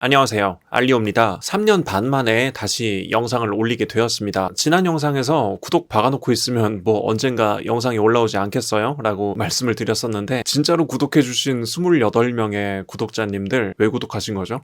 안녕하세요. 알리오입니다. 3년 반 만에 다시 영상을 올리게 되었습니다. 지난 영상에서 구독 박아놓고 있으면 뭐 언젠가 영상이 올라오지 않겠어요? 라고 말씀을 드렸었는데 진짜로 구독해주신 28명의 구독자님들 왜 구독하신 거죠?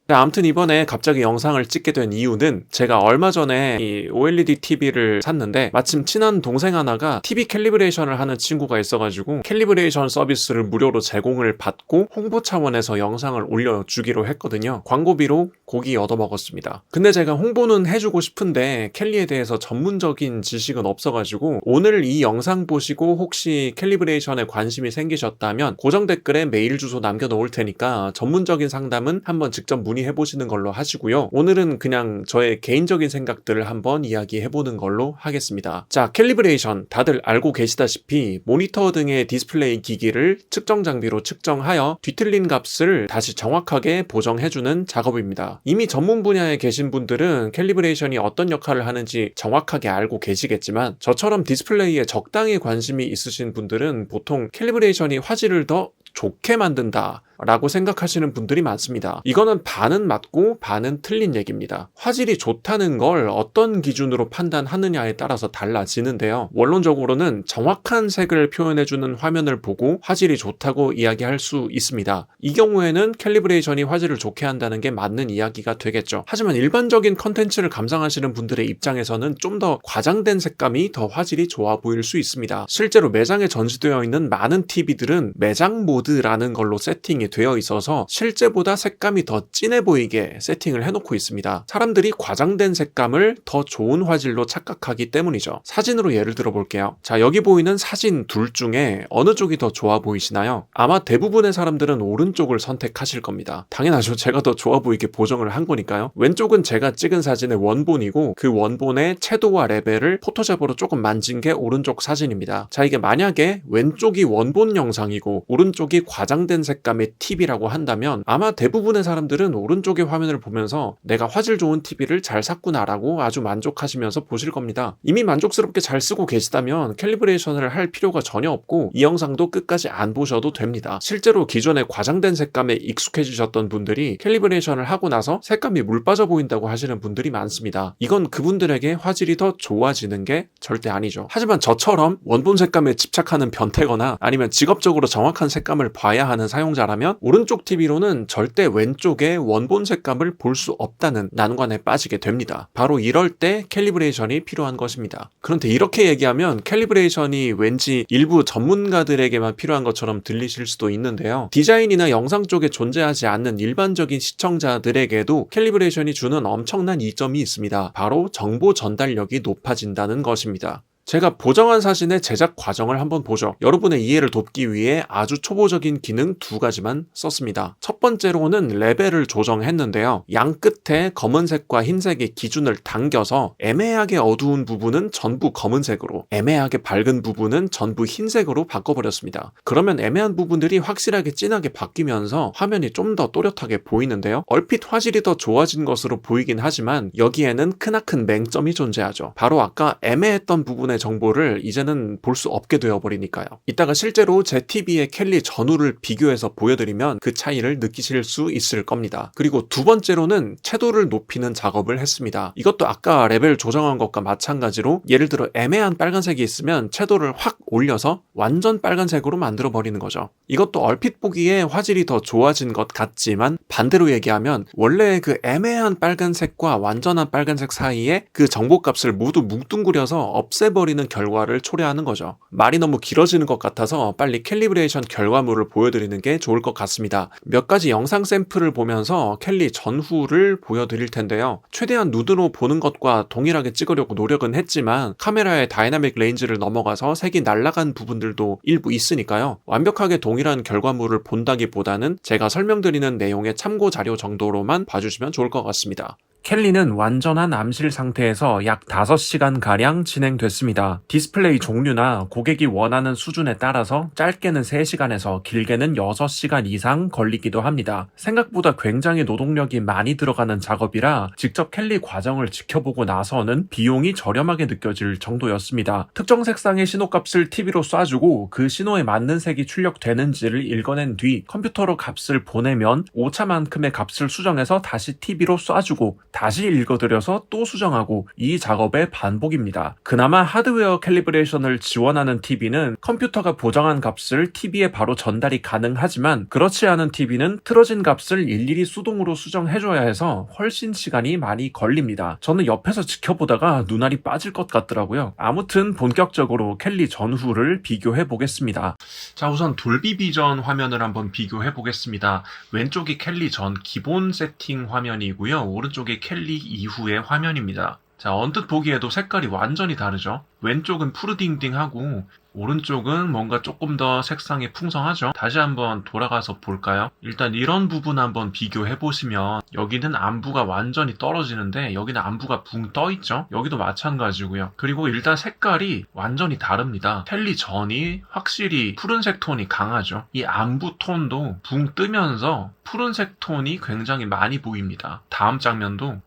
아무튼 이번에 갑자기 영상을 찍게 된 이유는 제가 얼마 전에 이 OLED TV를 샀는데 마침 친한 동생 하나가 TV 캘리브레이션을 하는 친구가 있어가지고 캘리브레이션 서비스를 무료로 제공을 받고 홍보 차원에서 영상을 올려주기로 했거든요. 광고비로 고기 얻어먹었습니다. 근데 제가 홍보는 해주고 싶은데 캘리에 대해서 전문적인 지식은 없어가지고 오늘 이 영상 보시고 혹시 캘리브레이션에 관심이 생기셨다면 고정 댓글에 메일 주소 남겨놓을 테니까 전문적인 상담은 한번 직접 문의해보시는 걸로 하시고요. 오늘은 그냥 저의 개인적인 생각들을 한번 이야기해보는 걸로 하겠습니다. 자, 캘리브레이션 다들 알고 계시다시피 모니터 등의 디스플레이 기기를 측정 장비로 측정하여 뒤틀린 값을 다시 정확하게 보정해주는 작업입니다. 이미 전문 분야에 계신 분들은 캘리브레이션이 어떤 역할을 하는지 정확하게 알고 계시겠지만 저처럼 디스플레이에 적당히 관심이 있으신 분들은 보통 캘리브레이션이 화질을 더 좋게 만든다 라고 생각하시는 분들이 많습니다. 이거는 반은 맞고 반은 틀린 얘기입니다. 화질이 좋다는 걸 어떤 기준으로 판단하느냐에 따라서 달라지는데요. 원론적으로는 정확한 색을 표현해주는 화면을 보고 화질이 좋다고 이야기할 수 있습니다. 이 경우에는 캘리브레이션이 화질을 좋게 한다는 게 맞는 이야기가 되겠죠. 하지만 일반적인 컨텐츠를 감상하시는 분들의 입장에서는 좀 더 과장된 색감이 더 화질이 좋아 보일 수 있습니다. 실제로 매장에 전시되어 있는 많은 TV들은 매장 모드라는 걸로 세팅이 되어 있어서 실제보다 색감이 더 진해 보이게 세팅을 해놓고 있습니다. 사람들이 과장된 색감을 더 좋은 화질로 착각하기 때문이죠. 사진으로 예를 들어 볼게요. 자, 여기 보이는 사진 둘 중에 어느 쪽이 더 좋아 보이시나요? 아마 대부분의 사람들은 오른쪽을 선택하실 겁니다. 당연하죠. 제가 더 좋아 보이게 보정을 한 거니까요. 왼쪽은 제가 찍은 사진의 원본이고 그 원본의 채도와 레벨을 포토샵으로 조금 만진 게 오른쪽 사진입니다. 자, 이게 만약에 왼쪽이 원본 영상이고 오른쪽이 과장된 색감의 TV라고 한다면 아마 대부분의 사람들은 오른쪽의 화면을 보면서 내가 화질 좋은 TV를 잘 샀구나라고 아주 만족하시면서 보실 겁니다. 이미 만족스럽게 잘 쓰고 계시다면 캘리브레이션을 할 필요가 전혀 없고 이 영상도 끝까지 안 보셔도 됩니다. 실제로 기존에 과장된 색감에 익숙해지셨던 분들이 캘리브레이션을 하고 나서 색감이 물 빠져 보인다고 하시는 분들이 많습니다. 이건 그분들에게 화질이 더 좋아지는 게 절대 아니죠. 하지만 저처럼 원본 색감에 집착하는 변태거나 아니면 직업적으로 정확한 색감을 봐야 하는 사용자라면 오른쪽 TV로는 절대 왼쪽의 원본 색감을 볼 수 없다는 난관에 빠지게 됩니다. 바로 이럴 때 캘리브레이션이 필요한 것입니다. 그런데 이렇게 얘기하면 캘리브레이션이 왠지 일부 전문가들에게만 필요한 것처럼 들리실 수도 있는데요. 디자인이나 영상 쪽에 존재하지 않는 일반적인 시청자들에게도 캘리브레이션이 주는 엄청난 이점이 있습니다. 바로 정보 전달력이 높아진다는 것입니다. 제가 보정한 사진의 제작 과정을 한번 보죠. 여러분의 이해를 돕기 위해 아주 초보적인 기능 두 가지만 썼습니다. 첫 번째로는 레벨을 조정했는데요. 양 끝에 검은색과 흰색의 기준을 당겨서 애매하게 어두운 부분은 전부 검은색으로, 애매하게 밝은 부분은 전부 흰색으로 바꿔버렸습니다. 그러면 애매한 부분들이 확실하게 진하게 바뀌면서 화면이 좀 더 또렷하게 보이는데요. 얼핏 화질이 더 좋아진 것으로 보이긴 하지만 여기에는 크나큰 맹점이 존재하죠. 바로 아까 애매했던 부분의 정보를 이제는 볼 수 없게 되어버리니까요. 이따가 실제로 제 TV의 캘리 전후를 비교해서 보여드리면 그 차이를 느끼실 수 있을 겁니다. 그리고 두 번째로는 채도를 높이는 작업을 했습니다. 이것도 아까 레벨 조정한 것과 마찬가지로 예를 들어 애매한 빨간색이 있으면 채도를 확 올려서 완전 빨간색으로 만들어버리는 거죠. 이것도 얼핏 보기에 화질이 더 좋아진 것 같지만 반대로 얘기하면 원래 그 애매한 빨간색과 완전한 빨간색 사이에 그 정보값을 모두 뭉뚱그려서 없애버리는 결과를 초래하는 거죠. 말이 너무 길어지는 것 같아서 빨리 캘리브레이션 결과물을 보여드리는 게 좋을 것 같습니다. 몇 가지 영상 샘플을 보면서 캘리 전후를 보여드릴 텐데요. 최대한 눈으로 보는 것과 동일하게 찍으려고 노력은 했지만 카메라의 다이나믹 레인지를 넘어가서 색이 날아간 부분들도 일부 있으니까요. 완벽하게 동일한 결과물을 본다기보다는 제가 설명드리는 내용의 참고 자료 정도로만 봐주시면 좋을 것 같습니다. 켈리는 완전한 암실 상태에서 약 5시간가량 진행됐습니다. 디스플레이 종류나 고객이 원하는 수준에 따라서 짧게는 3시간에서 길게는 6시간 이상 걸리기도 합니다. 생각보다 굉장히 노동력이 많이 들어가는 작업이라 직접 켈리 과정을 지켜보고 나서는 비용이 저렴하게 느껴질 정도였습니다. 특정 색상의 신호값을 TV로 쏴주고 그 신호에 맞는 색이 출력되는지를 읽어낸 뒤 컴퓨터로 값을 보내면 오차만큼의 값을 수정해서 다시 TV로 쏴주고 다시 읽어드려서 또 수정하고 이 작업의 반복입니다. 그나마 하드웨어 캘리브레이션을 지원하는 TV는 컴퓨터가 보정한 값을 TV에 바로 전달이 가능하지만 그렇지 않은 TV는 틀어진 값을 일일이 수동으로 수정해줘야 해서 훨씬 시간이 많이 걸립니다. 저는 옆에서 지켜보다가 눈알이 빠질 것 같더라고요. 아무튼 본격적으로 켈리 전후를 비교해 보겠습니다. 자, 우선 돌비 비전 화면을 한번 비교해 보겠습니다. 왼쪽이 켈리 전 기본 세팅 화면이고요. 오른쪽이 켈리 이후의 화면입니다. 자, 언뜻 보기에도 색깔이 완전히 다르죠. 왼쪽은 푸르딩딩하고 오른쪽은 뭔가 조금 더 색상이 풍성하죠. 다시 한번 돌아가서 볼까요? 일단 이런 부분 한번 비교해 보시면 여기는 안부가 완전히 떨어지는데 여기는 안부가 붕 떠 있죠. 여기도 마찬가지고요. 그리고 일단 색깔이 완전히 다릅니다. 켈리 전이 확실히 푸른색 톤이 강하죠. 이 안부 톤도 붕 뜨면서 푸른색 톤이 굉장히 많이 보입니다. 다음 장면도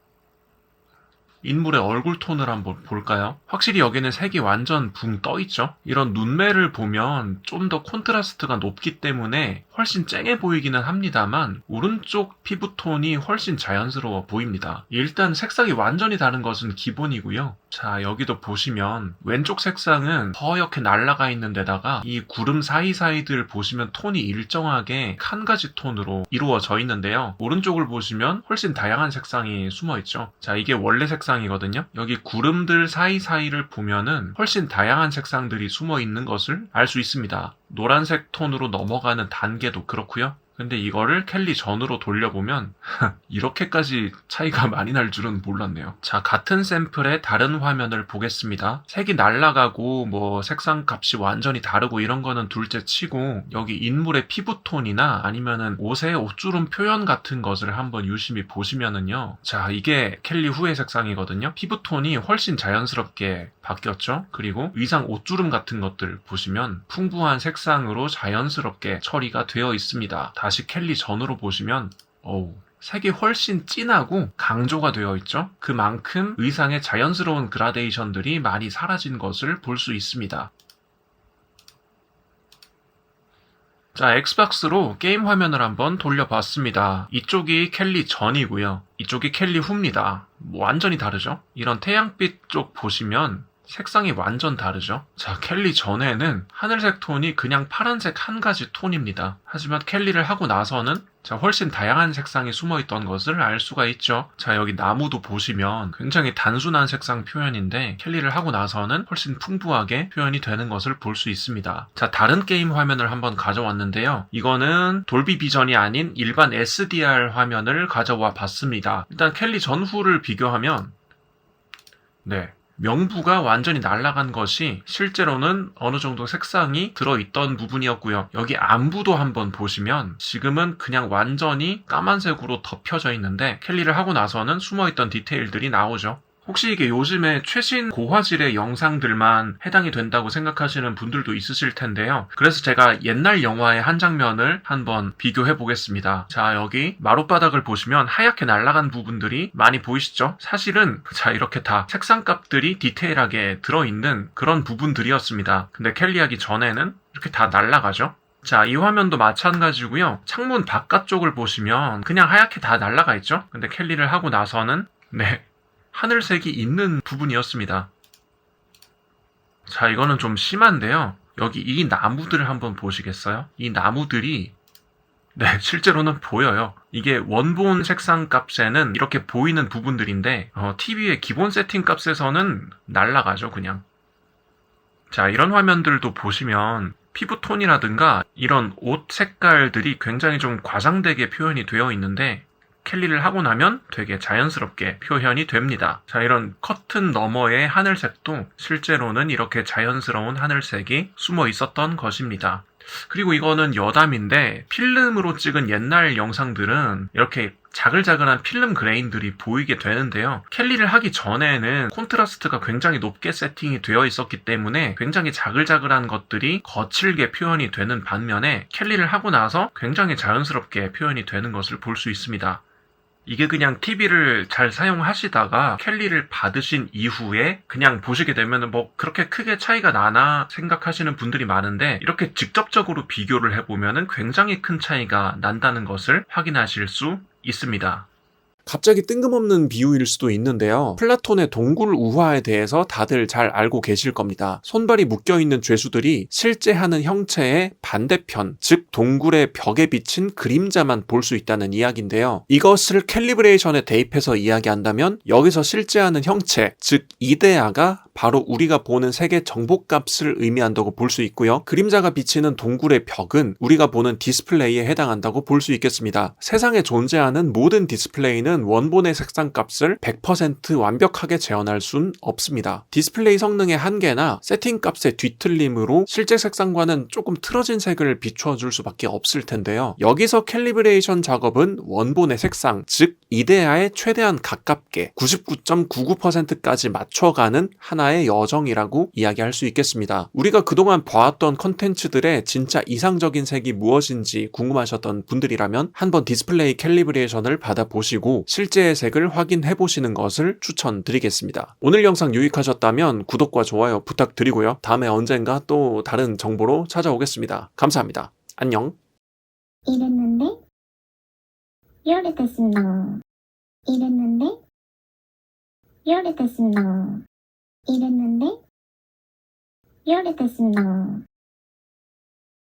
인물의 얼굴 톤을 한번 볼까요? 확실히 여기는 색이 완전 붕 떠있죠? 이런 눈매를 보면 좀 더 콘트라스트가 높기 때문에 훨씬 쨍해 보이기는 합니다만 오른쪽 피부톤이 훨씬 자연스러워 보입니다. 일단 색상이 완전히 다른 것은 기본이고요. 자, 여기도 보시면 왼쪽 색상은 허옇게 날아가 있는 데다가 이 구름 사이사이들 보시면 톤이 일정하게 한 가지 톤으로 이루어져 있는데요. 오른쪽을 보시면 훨씬 다양한 색상이 숨어 있죠. 자, 이게 원래 색상이거든요. 여기 구름들 사이사이를 보면은 훨씬 다양한 색상들이 숨어 있는 것을 알 수 있습니다. 노란색 톤으로 넘어가는 단계도 그렇고요. 근데 이거를 켈리 전으로 돌려보면 이렇게까지 차이가 많이 날 줄은 몰랐네요. 자, 같은 샘플의 다른 화면을 보겠습니다. 색이 날아가고 뭐 색상 값이 완전히 다르고 이런 거는 둘째 치고 여기 인물의 피부톤이나 아니면은 옷의 옷주름 표현 같은 것을 한번 유심히 보시면은요. 자, 이게 켈리 후의 색상이거든요. 피부톤이 훨씬 자연스럽게 바뀌었죠. 그리고 위상 옷주름 같은 것들 보시면 풍부한 색상으로 자연스럽게 처리가 되어 있습니다. 다시 켈리 전으로 보시면 색이 훨씬 진하고 강조가 되어 있죠. 그만큼 의상의 자연스러운 그라데이션들이 많이 사라진 것을 볼 수 있습니다. 자, 엑스박스로 게임 화면을 한번 돌려봤습니다. 이쪽이 켈리 전이고요. 이쪽이 켈리 후입니다. 완전히 다르죠? 이런 태양빛 쪽 보시면 색상이 완전 다르죠. 자, 켈리 전에는 하늘색 톤이 그냥 파란색 한 가지 톤입니다. 하지만 켈리를 하고 나서는 훨씬 다양한 색상이 숨어있던 것을 알 수가 있죠. 자, 여기 나무도 보시면 굉장히 단순한 색상 표현인데 켈리를 하고 나서는 훨씬 풍부하게 표현이 되는 것을 볼 수 있습니다. 자, 다른 게임 화면을 한번 가져왔는데요. 이거는 돌비 비전이 아닌 일반 SDR 화면을 가져와 봤습니다. 일단 켈리 전후를 비교하면 명부가 완전히 날아간 것이 실제로는 어느 정도 색상이 들어있던 부분이었고요. 여기 안부도 한번 보시면 지금은 그냥 완전히 까만색으로 덮여져 있는데 켈리를 하고 나서는 숨어있던 디테일들이 나오죠. 혹시 이게 요즘에 최신 고화질의 영상들만 해당이 된다고 생각하시는 분들도 있으실 텐데요. 그래서 제가 옛날 영화의 한 장면을 한번 비교해 보겠습니다. 자, 여기 마룻바닥을 보시면 하얗게 날아간 부분들이 많이 보이시죠? 사실은 이렇게 다 색상값들이 디테일하게 들어있는 그런 부분들이었습니다. 근데 켈리 하기 전에는 이렇게 다 날아가죠. 자, 이 화면도 마찬가지고요. 창문 바깥쪽을 보시면 그냥 하얗게 다 날아가 있죠? 근데 켈리를 하고 나서는 하늘색이 있는 부분이었습니다. 자, 이거는 좀 심한데요. 여기 이 나무들을 한번 보시겠어요? 이 나무들이 실제로는 보여요. 이게 원본 색상 값에는 이렇게 보이는 부분들인데 TV의 기본 세팅 값에서는 날아가죠, 그냥. 자, 이런 화면들도 보시면 피부톤이라든가 이런 옷 색깔들이 굉장히 좀 과장되게 표현이 되어 있는데 켈리를 하고 나면 되게 자연스럽게 표현이 됩니다. 자, 이런 커튼 너머의 하늘색도 실제로는 이렇게 자연스러운 하늘색이 숨어 있었던 것입니다. 그리고 이거는 여담인데 필름으로 찍은 옛날 영상들은 이렇게 자글자글한 필름 그레인들이 보이게 되는데요. 캘리를 하기 전에는 콘트라스트가 굉장히 높게 세팅이 되어 있었기 때문에 굉장히 자글자글한 것들이 거칠게 표현이 되는 반면에 캘리를 하고 나서 굉장히 자연스럽게 표현이 되는 것을 볼 수 있습니다. 이게 그냥 TV를 잘 사용하시다가 캘리를 받으신 이후에 그냥 보시게 되면 뭐 그렇게 크게 차이가 나나 생각하시는 분들이 많은데 이렇게 직접적으로 비교를 해보면 굉장히 큰 차이가 난다는 것을 확인하실 수 있습니다. 갑자기 뜬금없는 비유일 수도 있는데요. 플라톤의 동굴 우화에 대해서 다들 잘 알고 계실 겁니다. 손발이 묶여있는 죄수들이 실제 하는 형체의 반대편, 즉 동굴의 벽에 비친 그림자만 볼 수 있다는 이야기인데요. 이것을 캘리브레이션에 대입해서 이야기한다면 여기서 실제 하는 형체, 즉 이데아가 바로 우리가 보는 색의 정보값을 의미한다고 볼 수 있고요. 그림자가 비치는 동굴의 벽은 우리가 보는 디스플레이에 해당한다고 볼 수 있겠습니다. 세상에 존재하는 모든 디스플레이는 원본의 색상값을 100% 완벽하게 재현할 순 없습니다. 디스플레이 성능의 한계나 세팅값의 뒤틀림으로 실제 색상과는 조금 틀어진 색을 비추어줄 수밖에 없을 텐데요. 여기서 캘리브레이션 작업은 원본의 색상, 즉 이데아에 최대한 가깝게 99.99%까지 맞춰가는 하나의 여정이라고 이야기할 수 있겠습니다. 우리가 그동안 봐왔던 컨텐츠들의 진짜 이상적인 색이 무엇인지 궁금하셨던 분들이라면 한번 디스플레이 캘리브레이션을 받아보시고 실제의 색을 확인해 보시는 것을 추천드리겠습니다. 오늘 영상 유익하셨다면 구독과 좋아요 부탁드리고요. 다음에 언젠가 또 다른 정보로 찾아오겠습니다. 감사합니다. 안녕. 이랬는데 요리됐습니다. 이랬는데 요리됐습니다. 이랬는데 요리됐습니다.